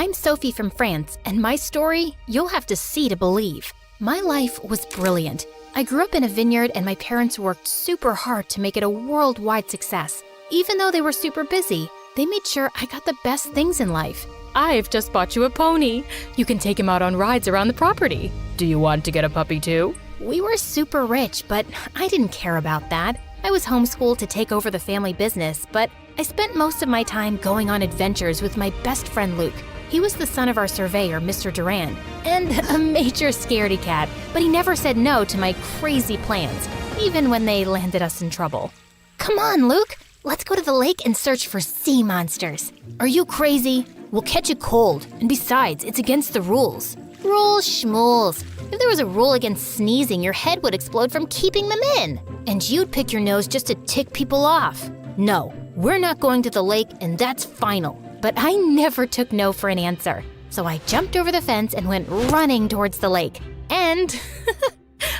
I'm Sophie from France, and my story, you'll have to see to believe. My life was brilliant. I grew up in a vineyard and my parents worked super hard to make it a worldwide success. Even though they were super busy, they made sure I got the best things in life. I've just bought you a pony. You can take him out on rides around the property. Do you want to get a puppy too? We were super rich, but I didn't care about that. I was homeschooled to take over the family business, but I spent most of my time going on adventures with my best friend Luke. He was the son of our surveyor, Mr. Durand, and a major scaredy cat, but he never said no to my crazy plans, even when they landed us in trouble. Come on, Luke, let's go to the lake and search for sea monsters. Are you crazy? We'll catch a cold, and besides, it's against the rules. Rules schmools. If there was a rule against sneezing, your head would explode from keeping them in. And you'd pick your nose just to tick people off. No, we're not going to the lake, and that's final. But I never took no for an answer. So I jumped over the fence and went running towards the lake. And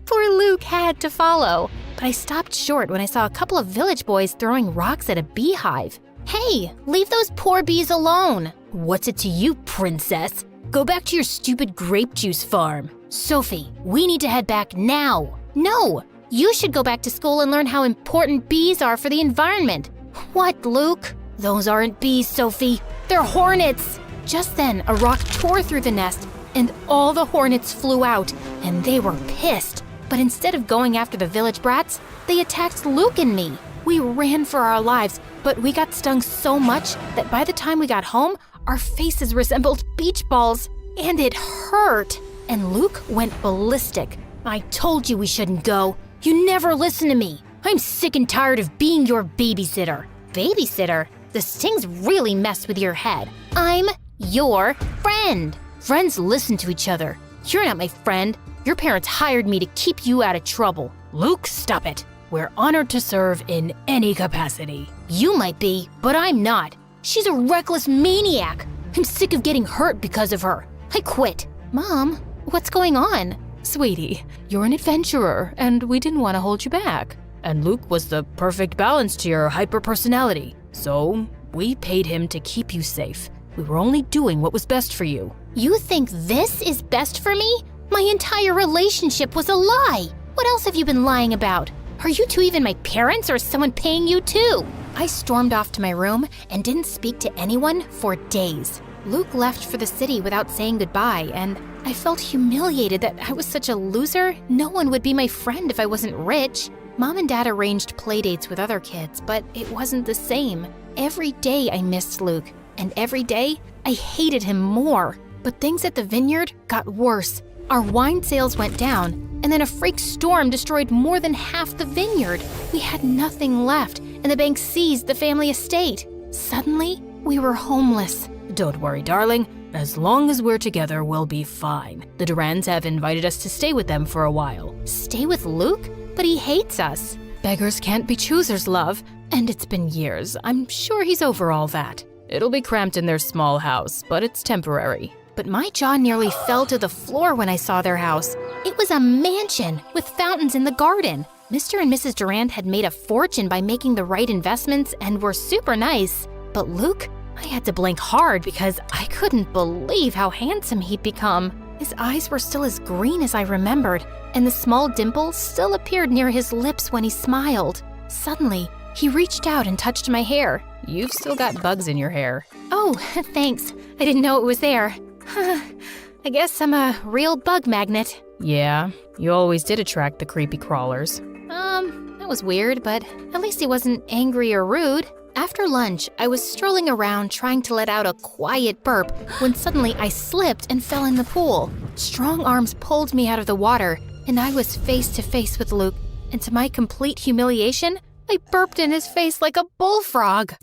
poor Luke had to follow. But I stopped short when I saw a couple of village boys throwing rocks at a beehive. Hey, leave those poor bees alone. What's it to you, princess? Go back to your stupid grape juice farm. Sophie, we need to head back now. No, you should go back to school and learn how important bees are for the environment. What, Luke? Those aren't bees, Sophie. They're hornets. Just then, a rock tore through the nest, and all the hornets flew out, and they were pissed. But instead of going after the village brats, they attacked Luke and me. We ran for our lives, but we got stung so much that by the time we got home, our faces resembled beach balls, and it hurt. And Luke went ballistic. I told you we shouldn't go. You never listen to me. I'm sick and tired of being your babysitter. Babysitter? The stings really mess with your head. I'm your friend. Friends listen to each other. You're not my friend. Your parents hired me to keep you out of trouble. Luke, stop it. We're honored to serve in any capacity. You might be, but I'm not. She's a reckless maniac. I'm sick of getting hurt because of her. I quit. Mom, what's going on? Sweetie, you're an adventurer, and we didn't want to hold you back. And Luke was the perfect balance to your hyper-personality. So, we paid him to keep you safe. We were only doing what was best for you. You think this is best for me? My entire relationship was a lie. What else have you been lying about? Are you two even my parents or is someone paying you too? I stormed off to my room and didn't speak to anyone for days. Luke left for the city without saying goodbye, and I felt humiliated that I was such a loser. No one would be my friend if I wasn't rich. Mom and Dad arranged playdates with other kids, but it wasn't the same. Every day I missed Luke, and every day I hated him more. But things at the vineyard got worse. Our wine sales went down, and then a freak storm destroyed more than half the vineyard. We had nothing left, and the bank seized the family estate. Suddenly, we were homeless. Don't worry, darling. As long as we're together, we'll be fine. The Durands have invited us to stay with them for a while. Stay with Luke? But he hates us. Beggars can't be choosers, love. And it's been years. I'm sure he's over all that. It'll be cramped in their small house, but it's temporary. But my jaw nearly fell to the floor when I saw their house. It was a mansion with fountains in the garden. Mr. and Mrs. Durand had made a fortune by making the right investments and were super nice. But Luke, I had to blink hard because I couldn't believe how handsome he'd become. His eyes were still as green as I remembered, and the small dimple still appeared near his lips when he smiled. Suddenly, he reached out and touched my hair. You've still got bugs in your hair. Oh, thanks. I didn't know it was there. I guess I'm a real bug magnet. Yeah, you always did attract the creepy crawlers. That was weird, but at least he wasn't angry or rude. After lunch, I was strolling around trying to let out a quiet burp when suddenly I slipped and fell in the pool. Strong arms pulled me out of the water, and I was face to face with Luke. And to my complete humiliation, I burped in his face like a bullfrog.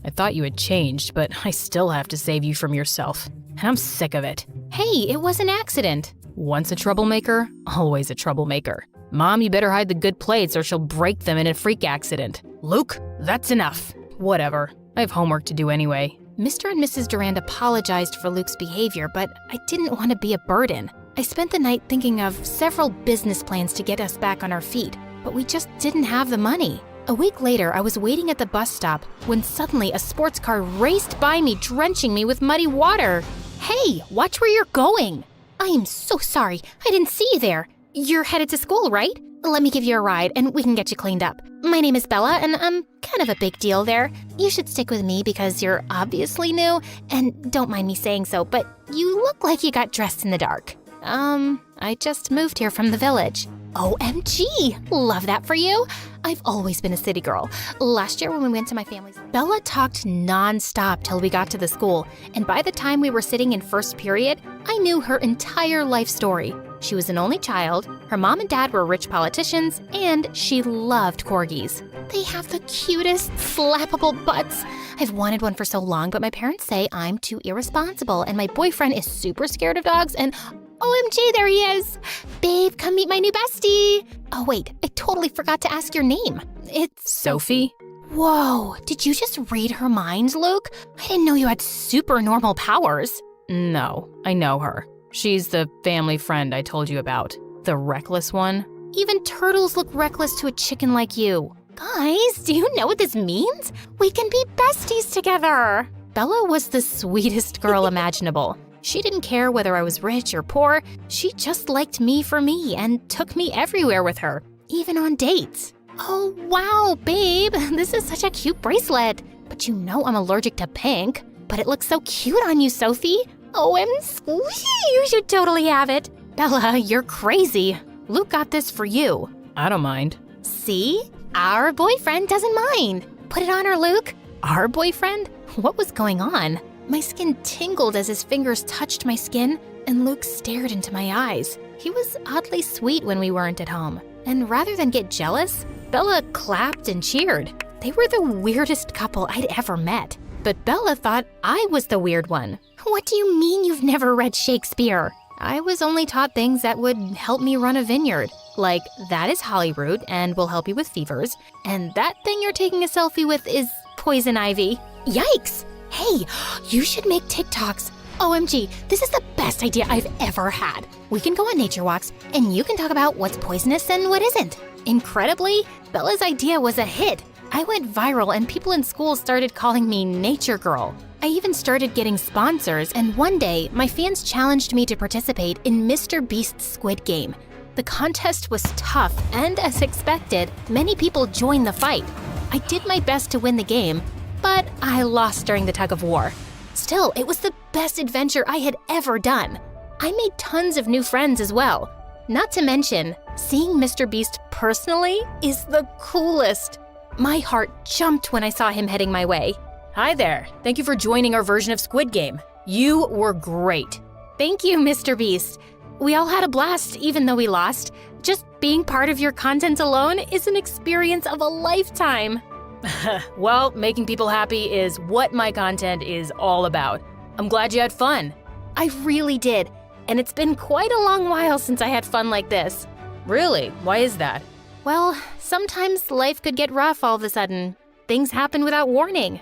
I thought you had changed, but I still have to save you from yourself. And I'm sick of it. Hey, it was an accident. Once a troublemaker, always a troublemaker. Mom, you better hide the good plates or she'll break them in a freak accident. Luke, that's enough. Whatever. I have homework to do anyway. Mr. and Mrs. Durand apologized for Luke's behavior, but I didn't want to be a burden. I spent the night thinking of several business plans to get us back on our feet, but we just didn't have the money. A week later, I was waiting at the bus stop when suddenly a sports car raced by me, drenching me with muddy water. Hey, watch where you're going. I am so sorry. I didn't see you there. You're headed to school, right? Let me give you a ride and we can get you cleaned up. My name is Bella and I'm kind of a big deal there. You should stick with me because you're obviously new and don't mind me saying so, but you look like you got dressed in the dark. I just moved here from the village. OMG! Love that for you. I've always been a city girl. Last year when we went to my family's, Bella talked non-stop till we got to the school, and by the time we were sitting in first period, I knew her entire life story. She was an only child, her mom and dad were rich politicians, and she loved corgis. They have the cutest, flappable butts. I've wanted one for so long, but my parents say I'm too irresponsible, and my boyfriend is super scared of dogs, and OMG, there he is! Babe, come meet my new bestie! Oh wait, I totally forgot to ask your name. It's Sophie? Whoa, did you just read her mind, Luke? I didn't know you had super normal powers. No, I know her. She's the family friend I told you about. The reckless one. Even turtles look reckless to a chicken like you. Guys, do you know what this means? We can be besties together! Bella was the sweetest girl imaginable. She didn't care whether I was rich or poor. She just liked me for me and took me everywhere with her, even on dates. Oh, wow, babe, this is such a cute bracelet. But you know I'm allergic to pink. But it looks so cute on you, Sophie. Oh, I'm squishy. You should totally have it. Bella, you're crazy. Luke got this for you. I don't mind. See? Our boyfriend doesn't mind. Put it on her, Luke. Our boyfriend? What was going on? My skin tingled as his fingers touched my skin, and Luke stared into my eyes. He was oddly sweet when we weren't at home. And rather than get jealous, Bella clapped and cheered. They were the weirdest couple I'd ever met. But Bella thought I was the weird one. What do you mean you've never read Shakespeare? I was only taught things that would help me run a vineyard. Like, that is hollyroot and will help you with fevers. And that thing you're taking a selfie with is poison ivy. Yikes! Hey, you should make TikToks. OMG, this is the best idea I've ever had. We can go on nature walks, and you can talk about what's poisonous and what isn't. Incredibly, Bella's idea was a hit. I went viral, and people in school started calling me Nature Girl. I even started getting sponsors, and one day, my fans challenged me to participate in MrBeast's Squid Game. The contest was tough, and as expected, many people joined the fight. I did my best to win the game, but I lost during the tug of war. Still, it was the best adventure I had ever done. I made tons of new friends as well. Not to mention, seeing MrBeast personally is the coolest. My heart jumped when I saw him heading my way. Hi there. Thank you for joining our version of Squid Game. You were great. Thank you, MrBeast. We all had a blast, even though we lost. Just being part of your content alone is an experience of a lifetime. Well, making people happy is what my content is all about. I'm glad you had fun. I really did, and it's been quite a long while since I had fun like this. Really? Why is that? Well, sometimes life could get rough all of a sudden. Things happen without warning.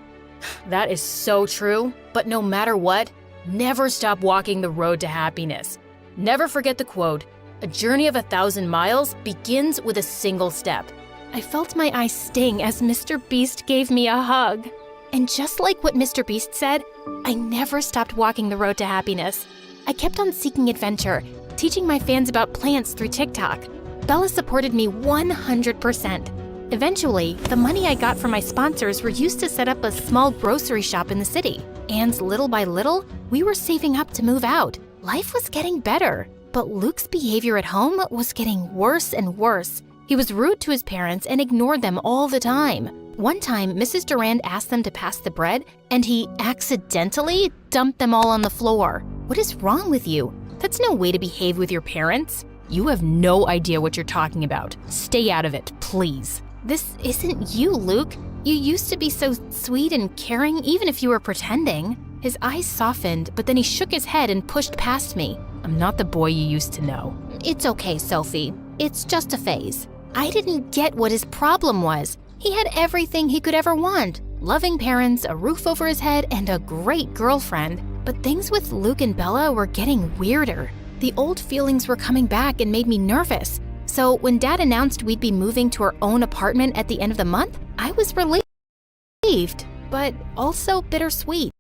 That is so true, but no matter what, never stop walking the road to happiness. Never forget the quote, "A journey of 1,000 miles begins with a single step." I felt my eyes sting as MrBeast gave me a hug. And just like what MrBeast said, I never stopped walking the road to happiness. I kept on seeking adventure, teaching my fans about plants through TikTok. Bella supported me 100%. Eventually, the money I got from my sponsors were used to set up a small grocery shop in the city. And little by little, we were saving up to move out. Life was getting better, but Luke's behavior at home was getting worse and worse. He was rude to his parents and ignored them all the time. One time, Mrs. Durand asked them to pass the bread, and he accidentally dumped them all on the floor. What is wrong with you? That's no way to behave with your parents. You have no idea what you're talking about. Stay out of it, please. This isn't you, Luke. You used to be so sweet and caring, even if you were pretending. His eyes softened, but then he shook his head and pushed past me. I'm not the boy you used to know. It's okay, Sophie. It's just a phase. I didn't get what his problem was. He had everything he could ever want. Loving parents, a roof over his head, and a great girlfriend. But things with Luke and Bella were getting weirder. The old feelings were coming back and made me nervous. So when Dad announced we'd be moving to our own apartment at the end of the month, I was relieved, but also bittersweet.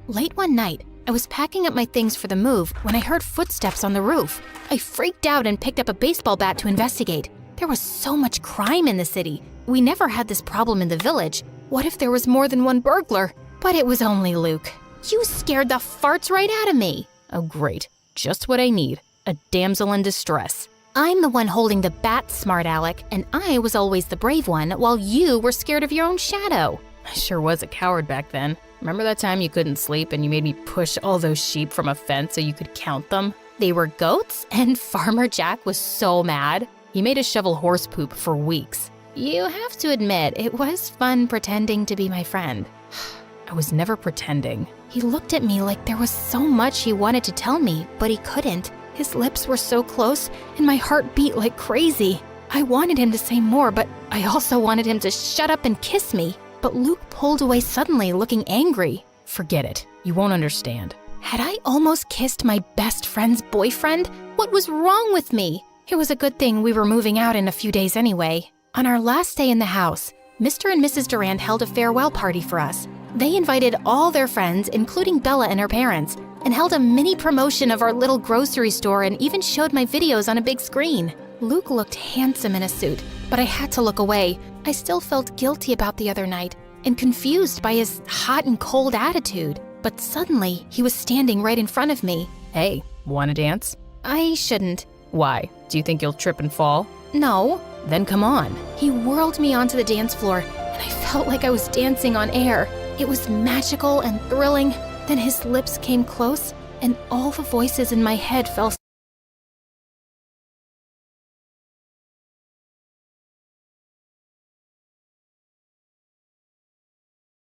Late one night, I was packing up my things for the move when I heard footsteps on the roof. I freaked out and picked up a baseball bat to investigate. There was so much crime in the city. We never had this problem in the village. What if there was more than one burglar? But it was only Luke. You scared the farts right out of me. Oh, great. Just what I need. A damsel in distress. I'm the one holding the bat, smart Alec, and I was always the brave one while you were scared of your own shadow. I sure was a coward back then. Remember that time you couldn't sleep and you made me push all those sheep from a fence so you could count them? They were goats, and Farmer Jack was so mad. He made us shovel horse poop for weeks. You have to admit, it was fun pretending to be my friend. I was never pretending. He looked at me like there was so much he wanted to tell me, but he couldn't. His lips were so close, and my heart beat like crazy. I wanted him to say more, but I also wanted him to shut up and kiss me. But Luke pulled away suddenly, looking angry. Forget it. You won't understand. Had I almost kissed my best friend's boyfriend? What was wrong with me? It was a good thing we were moving out in a few days anyway. On our last day in the house, Mr. and Mrs. Durand held a farewell party for us. They invited all their friends, including Bella and her parents, and held a mini promotion of our little grocery store and even showed my videos on a big screen. Luke looked handsome in a suit, but I had to look away. I still felt guilty about the other night and confused by his hot and cold attitude. But suddenly, he was standing right in front of me. Hey, wanna dance? I shouldn't. Why? Do you think you'll trip and fall? No. Then come on. He whirled me onto the dance floor, and I felt like I was dancing on air. It was magical and thrilling. Then his lips came close, and all the voices in my head fell